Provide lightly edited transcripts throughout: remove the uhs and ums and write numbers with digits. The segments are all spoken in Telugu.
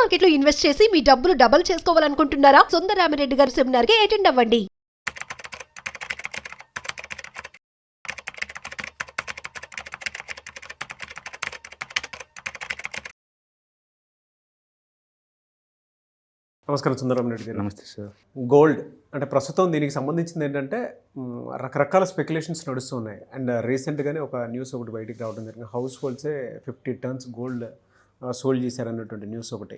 మార్కెట్ లో ఇన్వెస్ట్ చేసి మీ డబ్బులు డబుల్ చేసుకోవాలనుకుంటున్నారా? సుందరరామిరెడ్డి గారి సెమినార్ కి అటెండ్ అవ్వండి. నమస్కారం సుందరరామిరెడ్డి గారు. నమస్తే సార్. గోల్డ్ అంటే ప్రస్తుతం దీనికి సంబంధించింది ఏంటంటే రకరకాల స్పెక్యులేషన్స్ నడుస్తున్నాయి. అండ్ రీసెంట్గానే ఒక న్యూస్ ఒకటి బయటికి రావడం జరిగింది. హౌస్ హోల్డ్సే 50 tons గోల్డ్ సోల్డ్ చేశారన్నటువంటి న్యూస్ ఒకటి.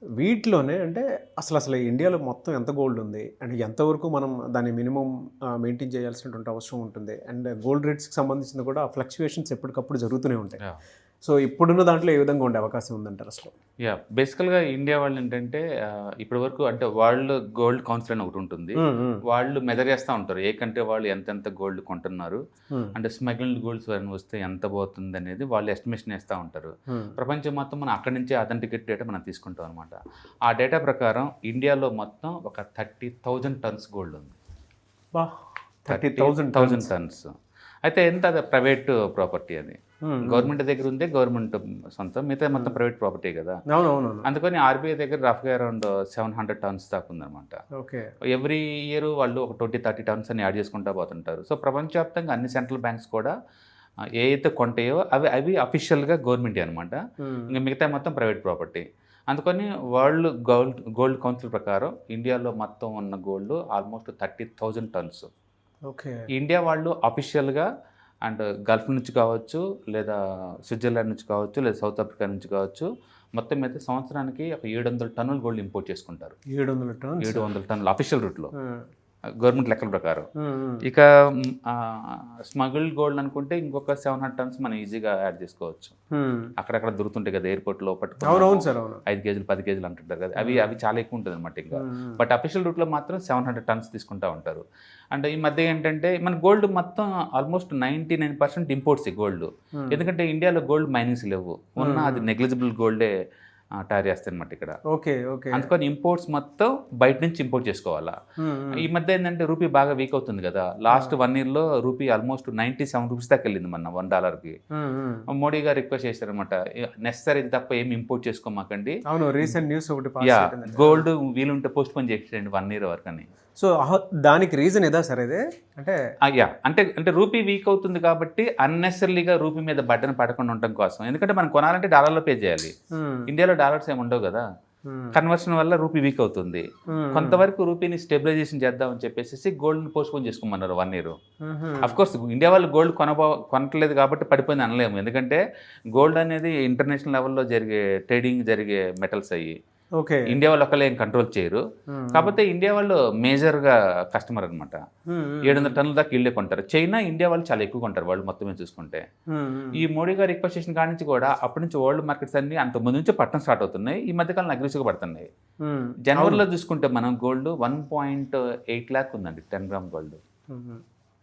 వీటిలోనే అంటే అసలు ఇండియాలో మొత్తం ఎంత గోల్డ్ ఉంది అండ్ ఎంతవరకు మనం దాన్ని మినిమం మెయింటైన్ చేయాల్సినటువంటి అవసరం ఉంటుంది. అండ్ గోల్డ్ రేట్స్కి సంబంధించింది కూడా ఫ్లక్చువేషన్స్ ఎప్పటికప్పుడు జరుగుతూనే ఉంటాయి. సో ఇప్పుడున్న దాంట్లో ఏ విధంగా ఉండే అవకాశం ఉందంటారు అసలు? బేసికల్గా ఇండియా వాళ్ళు ఏంటంటే ఇప్పటి వరకు అంటే వాళ్ళు గోల్డ్ కౌన్సిల్ అని ఒకటి ఉంటుంది. వాళ్ళు మెజర్ చేస్తూ ఉంటారు ఏ కంట్రీ వాళ్ళు ఎంతెంత గోల్డ్ కొంటున్నారు, అంటే స్మగ్లింగ్ గోల్డ్స్ వస్తే ఎంత పోతుంది అనేది వాళ్ళు ఎస్టిమేషన్ వేస్తూ ఉంటారు. ప్రపంచం మొత్తం మనం అక్కడి నుంచి అథెంటికేట్ డేటా మనం తీసుకుంటాం అనమాట. ఆ డేటా ప్రకారం ఇండియాలో మొత్తం ఒక 30,000 tons గోల్డ్ ఉంది. 30,000 tons. అయితే ఎంత అది ప్రైవేట్ ప్రాపర్టీ, అది గవర్నమెంట్ దగ్గర ఉంది, గవర్నమెంట్ సొంతం, మిగతా మొత్తం ప్రైవేట్ ప్రాపర్టీ కదా. అందుకని ఆర్బీఐ దగ్గర రఫ్గా అరౌండ్ 700 tons దాకా ఉందన్నమాట. ఎవ్రీ ఇయర్ వాళ్ళు ఒక 20-30 tons అని యాడ్ చేసుకుంటూ పోతుంటారు. సో ప్రపంచవ్యాప్తంగా అన్ని సెంట్రల్ బ్యాంక్స్ కూడా ఏ అయితే కొంటాయో అవి అఫీషియల్గా గవర్నమెంటే అనమాట. ఇంకా మిగతా మొత్తం ప్రైవేట్ ప్రాపర్టీ. అందుకని వరల్డ్ గోల్డ్ కౌన్సిల్ ప్రకారం ఇండియాలో మొత్తం ఉన్న గోల్డ్ ఆల్మోస్ట్ 30,000 tons. ఇండియా వాళ్ళు అఫీషియల్గా అండ్ గల్ఫ్ నుంచి కావచ్చు, లేదా స్విట్జర్లాండ్ నుంచి కావచ్చు, లేదా సౌత్ ఆఫ్రికా నుంచి కావచ్చు, మొత్తం మీద సంవత్సరానికి ఒక 700 టన్నుల గోల్డ్ ఇంపోర్ట్ చేసుకుంటారు. 700 టన్నులు అఫీషియల్ రూట్లో, గవర్నమెంట్ లెక్కల ప్రకారం. ఇక స్మగుల్డ్ గోల్డ్ అనుకుంటే ఇంకొక 700 tons మనం ఈజీగా యాడ్ చేసుకోవచ్చు. అక్కడక్కడ దొరుకుతుంటాయి కదా ఎయిర్పోర్ట్లో పట్టుకుని 5 కేజీలు 10 కేజీలు అంటుంటారు కదా, అవి చాలా ఎక్కువ ఉంటుంది అనమాట. ఇంకా బట్ అఫీషియల్ రూట్లో మాత్రం 700 tons తీసుకుంటూ ఉంటారు. అండ్ ఈ మధ్య ఏంటంటే మన గోల్డ్ మొత్తం ఆల్మోస్ట్ 99% ఇంపోర్ట్స్ గోల్డ్. ఎందుకంటే ఇండియాలో గోల్డ్ మైనింగ్స్ లేవు, ఉన్న అది నెగ్లిజిబుల్ గోల్డే తయారు చేస్తాయి అనమాట ఇక్కడ. అందుకని ఇంపోర్ట్స్ మొత్తం బయట నుంచి ఇంపోర్ట్ చేసుకోవాలా. ఈ మధ్య ఏంటంటే రూపీ బాగా వీక్ అవుతుంది కదా. లాస్ట్ 1 yearలో రూపీ ఆల్మోస్ట్ 97 రూపీస్ దాకా వెళ్ళింది మన $1కి. మోడీ గారు రిక్వెస్ట్ చేశారనమాట, నెసరీ తప్ప ఏమి ఇంపోర్ట్ చేసుకోమాకండి, గోల్డ్ వీలుంటే పోస్ట్ పోన్ చేసేయండి 1 year వరకు అని. సో దానికి రీజన్ ఏదా సార్ ఇదే? అంటే రూపీ వీక్ అవుతుంది కాబట్టి అన్నెసరీగా రూపీ మీద బట్టను పడకుండా ఉండటం కోసం. ఎందుకంటే మనం కొనాలంటే డాలర్లో పే చేయాలి. ఇండియాలో డాలర్స్ ఏమి ఉండవు కదా. కన్వర్షన్ వల్ల రూపీ వీక్ అవుతుంది. కొంతవరకు రూపీని స్టెబిలైజేషన్ చేద్దామని చెప్పేసి గోల్డ్ని పోస్ట్ పోన్ చేసుకోమన్నారు 1 year. అఫ్ కోర్స్ ఇండియా వాళ్ళు గోల్డ్ కొనట్లేదు కాబట్టి పడిపోయింది అనలేము. ఎందుకంటే గోల్డ్ అనేది ఇంటర్నేషనల్ లెవెల్లో జరిగే మెటల్స్ అయ్యి ఇండియా వాళ్ళు ఒక్కలే ఏం కంట్రోల్ చేయరు. కాకపోతే ఇండియా వాళ్ళు మేజర్గా కస్టమర్ అనమాట. 700 టన్నుల దాకా ఇళ్ళే కొంటారు. చైనా, ఇండియా వాళ్ళు చాలా ఎక్కువ కొంటారు వాళ్ళు మొత్తమే చూసుకుంటే. ఈ మోడీ గారు రిక్వెస్ట్ చేసిన కాడి నుంచి కూడా అప్పటి నుంచి వరల్డ్ మార్కెట్స్ అన్ని అంత ముందు నుంచి పట్టడం స్టార్ట్ అవుతున్నాయి. ఈ మధ్యకాలం అగ్రెసివ్గా పడుతున్నాయి. జనవరిలో చూసుకుంటే మనం గోల్డ్ 1.8 lakh ఉందండి 10 grams గోల్డ్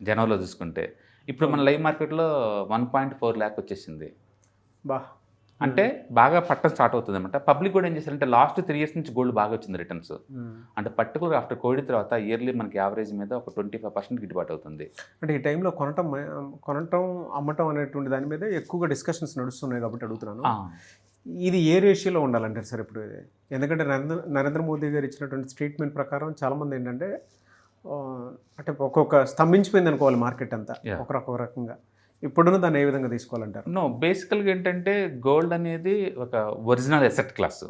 జనవరిలో చూసుకుంటే. ఇప్పుడు మన లైవ్ మార్కెట్లో 1.4 lakh వచ్చేసింది. అంటే బాగా పట్టడం స్టార్ట్ అవుతుంది అనమాట. పబ్లిక్ కూడా ఏం చేశారంటే లాస్ట్ 3 years నుంచి గోల్డ్ బాగా వచ్చింది రిటర్న్స్. అంటే పర్టికులర్ ఆఫ్టర్ కోవిడ్ తర్వాత ఇయర్లీ మనకి యావరేజ్ మీద ఒక 25% గిట్టుబాటు అవుతుంది. అంటే ఈ టైంలో కొనటం అమ్మటం అనేటువంటి దాని మీద ఎక్కువగా డిస్కషన్స్ నడుస్తున్నాయి కాబట్టి అడుగుతున్నాను. ఇది ఏ రేషియోలో ఉండాలంటారు సార్ ఇప్పుడు? ఎందుకంటే నరేంద్ర మోదీ గారు ఇచ్చినటువంటి స్టేట్మెంట్ ప్రకారం చాలామంది ఏంటంటే అంటే ఒక్కొక్క స్తంభించిపోయింది అనుకోవాలి మార్కెట్ అంతా ఒక రకంగా. ఇప్పుడున్న దాన్ని ఏ విధంగా తీసుకోవాలంటారు? బేసికల్గా ఏంటంటే గోల్డ్ అనేది ఒక ఒరిజినల్ ఎసెట్ క్లాస్.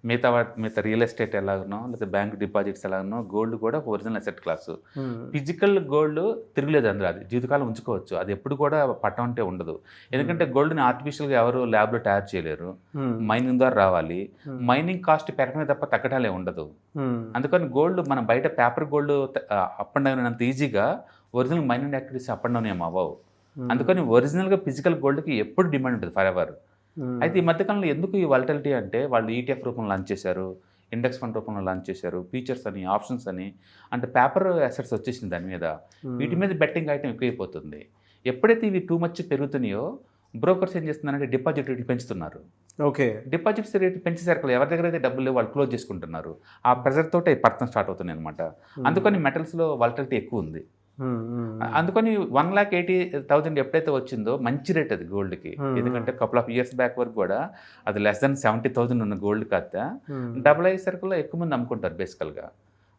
మిగతా రియల్ ఎస్టేట్ ఎలాగనో లేదా బ్యాంక్ డిపాజిట్స్ ఎలాగనో గోల్డ్ కూడా ఒక original asset class. Physical gold తిరగలేదు అందులో, అది జీవితకాలం ఉంచుకోవచ్చు, అది ఎప్పుడు కూడా పట్టం అంటే ఉండదు. ఎందుకంటే గోల్డ్ని ఆర్టిఫిషియల్గా ఎవరు ల్యాబ్లో తయారు చేయలేరు, మైనింగ్ ద్వారా రావాలి. మైనింగ్ కాస్ట్ పెరగడమే తప్ప తగ్గటాలే ఉండదు. అందుకని గోల్డ్ మనం బయట paper gold up and down అయినంత ఈజీగా original mining activities up and down ఏం అవ్వవు. అందుకని ఒరిజినల్గా ఫిజికల్ గోల్డ్కి ఎప్పుడు డిమాండ్ ఉంటుంది ఫర్ ఎవర్. అయితే ఈ మధ్యకాలంలో ఎందుకు ఈ వాలటిలిటీ అంటే వాళ్ళు ETF రూపంలో లాంచ్ చేశారు, ఇండెక్స్ ఫండ్ రూపంలో లాంచ్ చేశారు, ఫీచర్స్ అని, ఆప్షన్స్ అని, అంటే పేపర్ అసెట్స్ వచ్చేసింది దాని మీద. వీటి మీద బెట్టింగ్ ఐటమ్ ఎక్కువైపోతుంది. ఎప్పుడైతే ఇవి టూ మచ్ పెరుగుతున్నాయో బ్రోకర్స్ ఏం చేస్తున్నారంటే డిపాజిట్ రేట్లు పెంచుతున్నారు. డిపాజిట్స్ రేట్లు పెంచేసరికి ఎవరి దగ్గర అయితే డబ్బులు వాళ్ళు క్లోజ్ చేసుకుంటున్నారు. ఆ ప్రెజర్ తోటి పడతం స్టార్ట్ అవుతున్నాయి అనమాట. అందుకని మెటల్స్లో వాలటిలిటీ ఎక్కువ ఉంది. అందుకని 1,80,000 ఎప్పుడైతే వచ్చిందో మంచి రేట్ అది గోల్డ్కి. ఎందుకంటే కపుల్ ఆఫ్ ఇయర్స్ బ్యాక్ వరకు కూడా అది లెస్ దాన్ 70,000 ఉన్న గోల్డ్ కాస్త డబుల్ అయ్యేసరికల్లో ఎక్కువ మంది అమ్ముకుంటారు బేసికల్గా.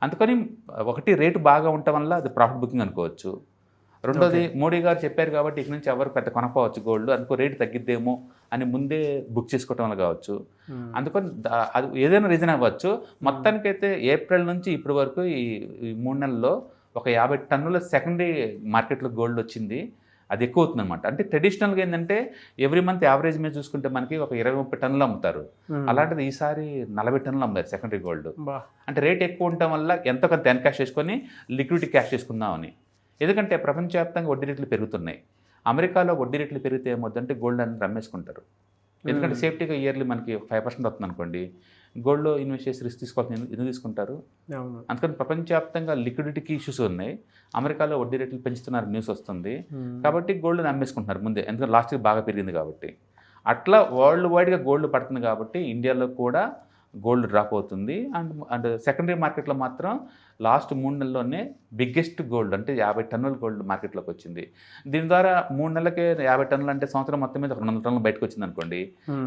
అందుకని ఒకటి రేటు బాగా ఉండటం వల్ల అది ప్రాఫిట్ బుకింగ్ అనుకోవచ్చు. రెండోది మోడీ గారు చెప్పారు కాబట్టి ఇక నుంచి ఎవరు పెద్ద కొనకపోవచ్చు గోల్డ్, అందుకో రేటు తగ్గిద్దేమో అని ముందే బుక్ చేసుకోవటం వల్ల కావచ్చు. అందుకని అది ఏదైనా రీజన్ అవ్వచ్చు. మొత్తానికైతే ఏప్రిల్ నుంచి ఇప్పటి వరకు ఈ 3 నెలల్లో ఒక 50 టన్నుల సెకండరీ మార్కెట్లో గోల్డ్ వచ్చింది. అది ఎక్కువ అవుతుంది అనమాట. అంటే ట్రెడిషనల్గా ఏంటంటే ఎవ్రీ మంత్ యావరేజ్ మీద చూసుకుంటే మనకి ఒక 20-30 టన్నులు అమ్ముతారు. అలాంటిది ఈసారి 40 టన్నులు అమ్మారు సెకండరీ గోల్డ్. అంటే రేట్ ఎక్కువ ఉండటం వల్ల ఎంతో కొంత ఎన్కాష్ చేసుకొని లిక్విడిటీ క్యాష్ చేసుకుందామని. ఎందుకంటే ప్రపంచవ్యాప్తంగా వడ్డీ రేట్లు పెరుగుతున్నాయి. అమెరికాలో వడ్డీ రేట్లు పెరిగితే ఏమవుతుందంటే గోల్డ్ అనేది అమ్మేసుకుంటారు. ఎందుకంటే సేఫ్టీగా ఇయర్లీ మనకి 5% వస్తుంది అనుకోండి, గోల్డ్లో ఇన్వెస్ట్ చేసి రిస్క్ తీసుకోవాల్సి ఎందుకు తీసుకుంటారు? అందుకని ప్రపంచవ్యాప్తంగా లిక్విడిటీకి ఇష్యూస్ ఉన్నాయి. అమెరికాలో వడ్డీ రేట్లు పెంచుతున్నారు న్యూస్ వస్తుంది. కాబట్టి గోల్డ్ని అమ్మేసుకుంటున్నారు ముందే, ఎందుకంటే లాస్ట్ ఇయర్ బాగా పెరిగింది కాబట్టి. అట్లా వరల్డ్ వైడ్గా గోల్డ్ పడుతుంది కాబట్టి ఇండియాలో కూడా గోల్డ్ డ్రాప్ అవుతుంది. అండ్ సెకండరీ మార్కెట్లో మాత్రం లాస్ట్ 3 నెలల్లోనే బిగ్గెస్ట్ గోల్డ్ అంటే 50 టన్నుల గోల్డ్ మార్కెట్లోకి వచ్చింది. దీని ద్వారా 3 నెలలకే 50 టన్నులు అంటే సంవత్సరం మొత్తం మీద 200 టన్నులు బయటకు వచ్చింది అనుకోండి,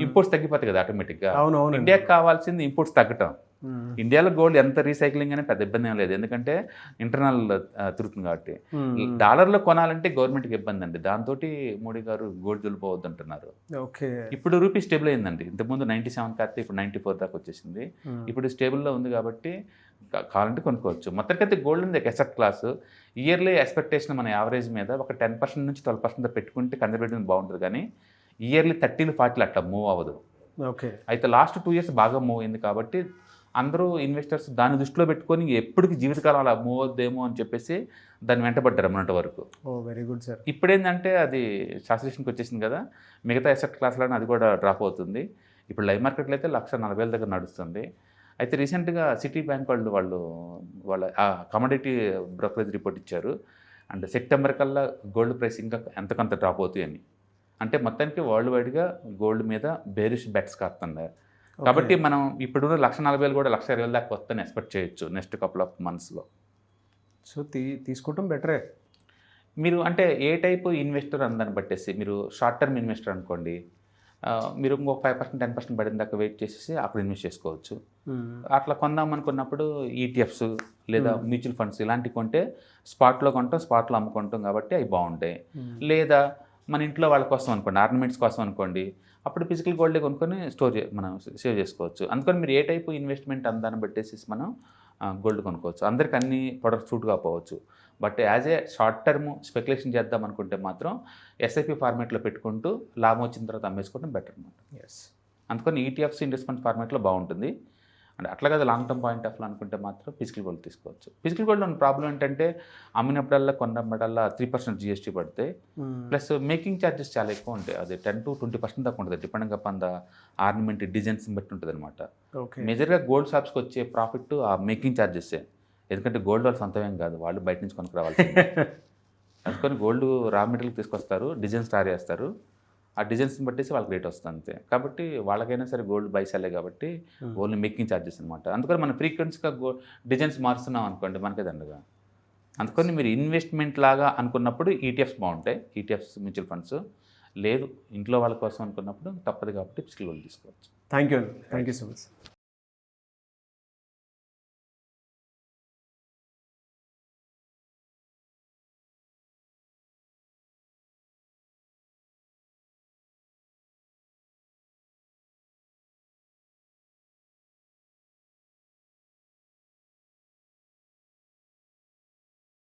ఇంపోర్ట్స్ తగ్గిపోతాయి కదా ఆటోమేటిక్గా. ఇండియాకి కావాల్సింది ఇంపోర్ట్స్ తగ్గటం. ఇండియాలో గోల్డ్ ఎంత రీసైక్లింగ్ అనే పెద్ద ఇబ్బంది ఏం లేదు, ఎందుకంటే ఇంటర్నల్ తిరుగుతుంది కాబట్టి. డాలర్లో కొనాలంటే గవర్నమెంట్కి ఇబ్బంది అండి. దాంతో మోడీ గారు గోల్డ్ దులిపోవద్దు అంటున్నారు. ఇప్పుడు రూపీ స్టేబుల్ అయిందండి. ఇంతకుముందు 97 కాస్తే ఇప్పుడు 94 దాకా వచ్చేసింది. ఇప్పుడు స్టేబుల్లో ఉంది కాబట్టి కావాలంటే కొనుక్కోవచ్చు. మొత్తానికైతే గోల్డ్ ఉంది ఎసెట్ క్లాస్. ఇయర్లీ ఎక్స్పెక్టేషన్ మన యావరేజ్ మీద ఒక 10% నుంచి 12% పెట్టుకుంటే కన్జర్వేటివ్ బాగుంటుంది, కానీ ఇయర్లీ 30-40 అట్లా మూవ్ అవ్వదు. అయితే లాస్ట్ 2 ఇయర్స్ బాగా మూవ్ అయింది కాబట్టి అందరూ ఇన్వెస్టర్స్ దాన్ని దృష్టిలో పెట్టుకొని ఎప్పటికీ జీవితకాలం అలా మూవ్ అవుద్దేమో అని చెప్పేసి దాన్ని వెంటబడ్డారు అన్నట్టు వరకు. Very good sir. ఇప్పుడు ఏంటంటే అది సాచురేషన్కి వచ్చేసింది కదా, మిగతా ఎసెట్ క్లాస్లో అది కూడా డ్రాప్ అవుతుంది. ఇప్పుడు లైవ్ మార్కెట్లో అయితే 1,40,000 దగ్గర నడుస్తుంది. అయితే రీసెంట్గా సిటీ బ్యాంక్ వాళ్ళ కమోడిటీ బ్రోకరేజ్ రిపోర్ట్ ఇచ్చారు. అండ్ సెప్టెంబర్ కల్లా గోల్డ్ ప్రైస్ ఇంకా ఎంతకంత డ్రాప్ అవుతాయి అని. అంటే మొత్తానికి వరల్డ్ వైడ్గా గోల్డ్ మీద బేరిష్ బెట్స్ కాస్తుంది. కాబట్టి మనం ఇప్పుడు 1,40,000 కూడా 1,20,000 దాకా వస్తుందని ఎక్స్పెక్ట్ చేయొచ్చు నెక్స్ట్ కపుల్ ఆఫ్ మంత్స్లో. సో తీసుకోవటం బెటరే. మీరు అంటే ఏ టైపు ఇన్వెస్టర్ అందని బట్టేసి, మీరు షార్ట్ టర్మ్ ఇన్వెస్టర్ అనుకోండి, మీరు ఇంకో 5% 10% పడిన దాకా వెయిట్ చేసేసి అప్పుడు ఇన్వెస్ట్ చేసుకోవచ్చు. అట్లా కొందాం అనుకున్నప్పుడు ఈటీఎఫ్స్ లేదా మ్యూచువల్ ఫండ్స్ ఇలాంటివి కొంటే స్పాట్లో కొంటాం, స్పాట్లో అమ్ముకుంటాం కాబట్టి అవి బాగుంటాయి. లేదా మన ఇంట్లో వాళ్ళ కోసం అనుకోండి, ఆర్నమెంట్స్ కోసం అనుకోండి, అప్పుడు ఫిజికల్ గోల్డే కొనుక్కొని మనం సేవ్ చేసుకోవచ్చు. అందుకని మీరు ఏ టైపు ఇన్వెస్ట్మెంట్ అందాన్ని బట్టేసి మనం గోల్డ్ కొనుక్కోవచ్చు. అందరికి అన్ని ప్రొడక్ట్స్ సూట్ కాకపోవచ్చు. But as a short term speculation చేద్దాం అనుకుంటే మాత్రం ఎస్ఐపి ఫార్మేట్లో పెట్టుకుంటూ లాభం వచ్చిన తర్వాత అమ్మేసుకోవడం బెటర్ అనమాట. అందుకని ఈటీఎఫ్స్ ఇన్వెస్ట్మెంట్ ఫార్మేట్లో బాగుంటుంది. అండ్ అట్లా కదా లాంగ్ టర్మ్ పాయింట్ ఆఫ్ అనుకుంటే మాత్రం ఫిజికల్ గోల్డ్ తీసుకోవచ్చు. ఫిజికల్ గోల్డ్లో ఉన్న ప్రాబ్లం ఏంటంటే అమ్మినప్పుడల్లా కొన్నప్పుడల్లా 3% జిఎస్టీ పడతాయి. ప్లస్ మేకింగ్ ఛార్జెస్ చాలా ఎక్కువ ఉంటాయి. అది 10-20% దాకా ఉంటుంది, depending upon the ornament designs బట్టి ఉంటుంది అనమాట. మేజర్గా గోల్డ్ షాప్స్కి వచ్చే ప్రాఫిట్ ఆ మేకింగ్ ఛార్జెస్సే. ఎందుకంటే గోల్డ్ వాళ్ళు సొంతమేం కాదు, వాళ్ళు బయట నుంచి కొనుక్కు రావాల్సి. అందుకని గోల్డ్ రా మెటీరియల్ తీసుకొస్తారు, డిజైన్స్ తయారు చేస్తారు, ఆ డిజైన్స్ని బట్టేసి వాళ్ళకి రేట్ వస్తుంది అంతే. కాబట్టి వాళ్ళకైనా సరే గోల్డ్ బై సెల్లే కాబట్టి ఓన్లీ మేకింగ్ ఛార్జెస్ అనమాట. అందుకని మనం ఫ్రీక్వెన్సీగా డిజైన్స్ మారుస్తున్నాం అనుకోండి మనకే దండగా. అందుకని మీరు ఇన్వెస్ట్మెంట్ లాగా అనుకున్నప్పుడు ఈటీఎఫ్స్ బాగుంటాయి, ఈటీఎఫ్స్ మ్యూచువల్ ఫండ్స్. లేదు ఇంట్లో వాళ్ళ కోసం అనుకున్నప్పుడు తప్పదు కాబట్టి ఫిజికల్ గోల్డ్ తీసుకోవచ్చు. Thank you so much.